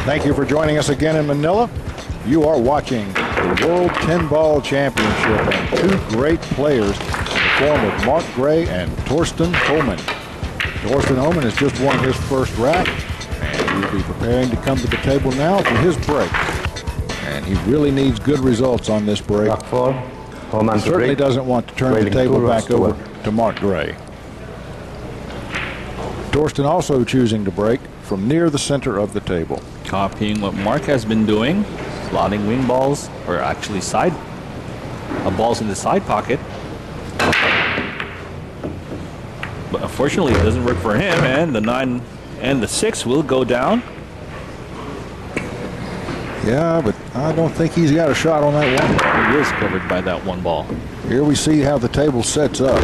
Thank you for joining us again in Manila. You are watching the World 10-Ball Championship and two great players in the form of Mark Gray and Torsten Hohmann. Torsten Hohmann has just won his first rack, and he will be preparing to come to the table now for his break. And he really needs good results on this break. He certainly doesn't want to turn the table back over to Mark Gray. Torsten also choosing to break from near the center of the table. Copying what Mark has been doing, slotting wing balls, or actually side balls in the side pocket. But unfortunately, it doesn't work for him, and the 9 and the 6 will go down. Yeah, but I don't think he's got a shot on that one. He is covered by that one ball. Here we see how the table sets up.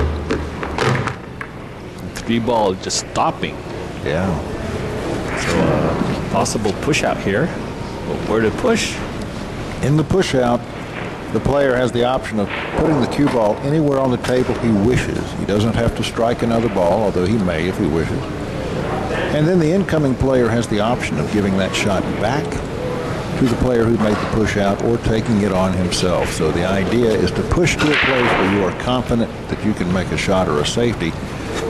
3 ball just stopping. Yeah. So possible push out here. But where to push? In the push out, the player has the option of putting the cue ball anywhere on the table he wishes. He doesn't have to strike another ball, although he may if he wishes. And then the incoming player has the option of giving that shot back to the player who made the push out or taking it on himself. So the idea is to push to a place where you are confident that you can make a shot or a safety,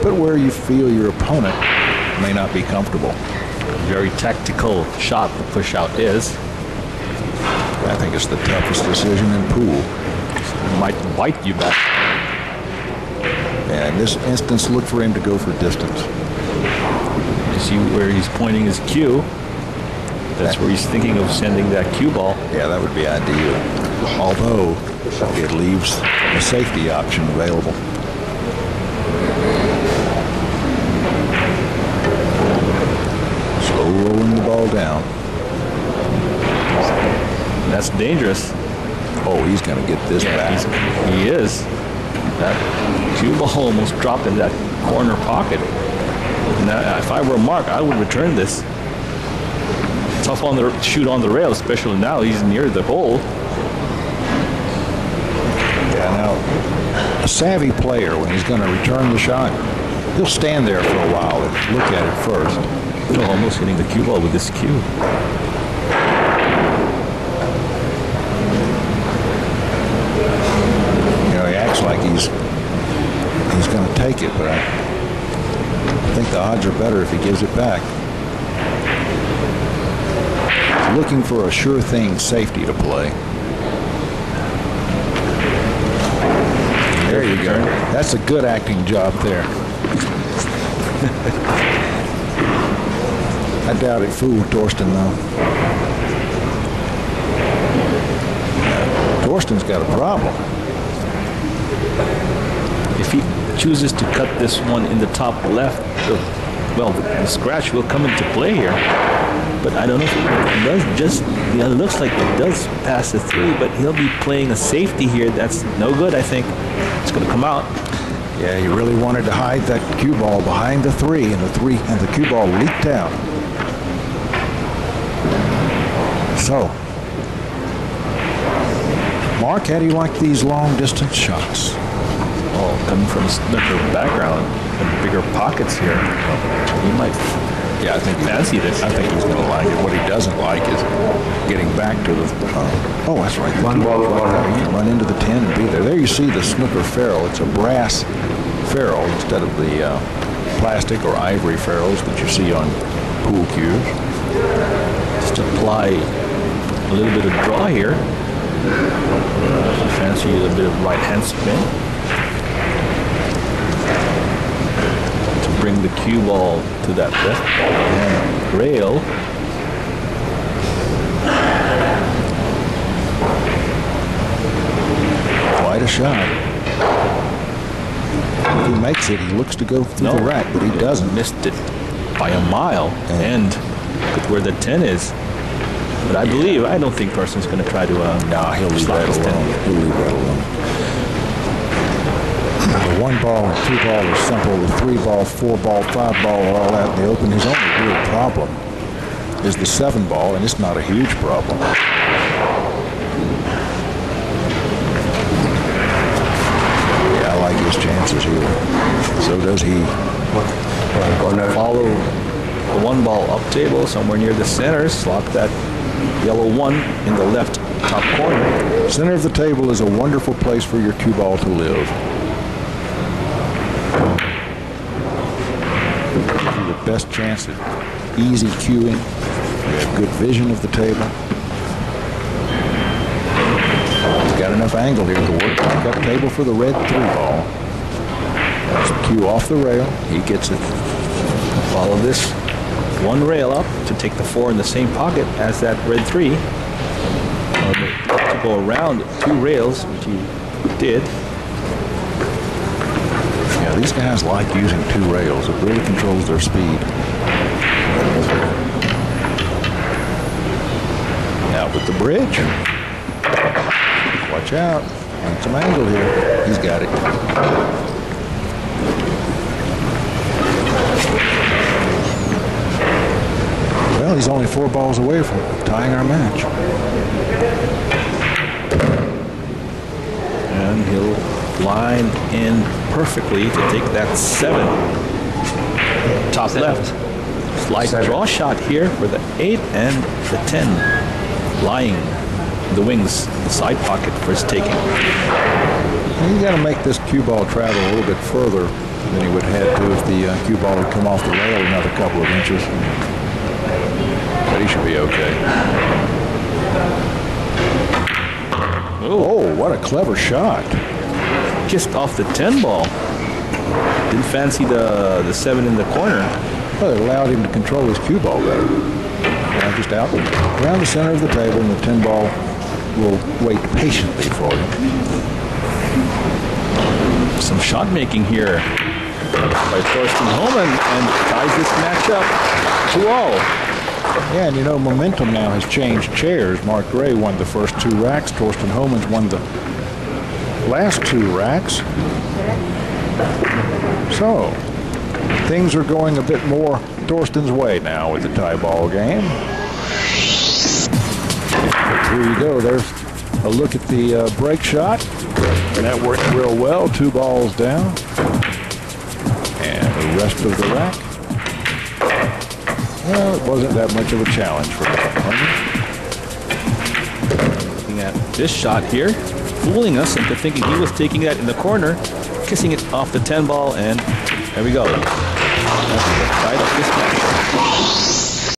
but where you feel your opponent may not be comfortable. Very tactical shot the push out is. I think it's the toughest decision in pool. It might bite you back. And in this instance, look for him to go for distance. You see where he's pointing his cue. That's where he's thinking of sending that cue ball. Yeah, that would be ideal. Although it leaves a safety option available. Slow rolling the ball down. That's dangerous. Oh, he's going to get this back. He is. That cue ball almost dropped in that corner pocket. Now, if I were Mark, I would return this. Tough on the shoot on the rail, especially now he's near the hole. Yeah, now a savvy player, when he's going to return the shot, he'll stand there for a while and look at it first. Oh, almost hitting the cue ball with this cue. Like he's going to take it, but I think the odds are better if he gives it back. He's looking for a sure thing safety to play. There you go. That's a good acting job there. I doubt it fooled Torsten though. Torsten's got a problem. If he chooses to cut this one in the top left, the scratch will come into play here. But I don't know if it does just, it looks like it does pass the 3, but he'll be playing a safety here. That's no good, I think. It's going to come out. Yeah, he really wanted to hide that cue ball behind the 3, and the cue ball leaked out. So, Mark, how do you like these long distance shots? Oh, coming from a snooker background and bigger pockets here. He might I think fancy this. I think he's going to like it. What he doesn't like is getting back to the... oh, that's right. One ball, you can run into the 10 and be there. There you see the snooker ferrule. It's a brass ferrule instead of the plastic or ivory ferrules that you see on pool cues. Just apply a little bit of draw here. Fancy a bit of right hand spin. Bring the cue ball to that left hand rail. Quite a shot. If he makes it, he looks to go through the rack, but he doesn't. Missed it by a mile, and look where the 10 is. But I don't think Torsten's going to try to. He'll leave that alone. He'll leave that alone. The 1 ball and 2 ball is simple. The 3 ball, 4 ball, 5 ball are all out in the open. His only real problem is the 7 ball, and it's not a huge problem. Yeah, I like his chances here. So does he. Follow the one ball up table, somewhere near the center. Slot that yellow one in the left top corner. Center of the table is a wonderful place for your cue ball to live. Gives you the best chance at easy cueing. You have good vision of the table. He's got enough angle here to work back up table for the red 3 ball. That's the cue off the rail. He gets it. Follow this one rail up to take the 4 in the same pocket as that red 3. To go around 2 rails, which he did. Yeah, these guys like using 2 rails. It really controls their speed. Now with the bridge. Watch out. Need some angle here. He's got it. Well, he's only 4 balls away from tying our match. And he'll line in perfectly to take that 7. Top left. Slight draw shot here for the 8 and the 10. Lying in the wings, the side pocket for his taking. You got to make this cue ball travel a little bit further than he would have to if the cue ball would come off the rail another couple of inches. But he should be okay. Oh, what a clever shot. Kissed off the 10 ball. Didn't fancy the 7 in the corner. Well, it allowed him to control his cue ball better. Now just out around the center of the table, and the 10 ball will wait patiently for him. Some shot making here by Thorsten Hohmann, and ties this match up 2-all. Yeah, and you know, momentum now has changed chairs. Mark Gray won the first 2 racks. Thorsten Hohmann's won the last 2 racks. So, things are going a bit more Thorsten's way now with the tie ball game. Here you go. There's a look at the break shot. And that worked real well. 2 balls down. And the rest of the rack. Well, it wasn't that much of a challenge for him. Looking at this shot here, fooling us into thinking he was taking that in the corner, kissing it off the 10 ball, and there we go. That's tied up this match.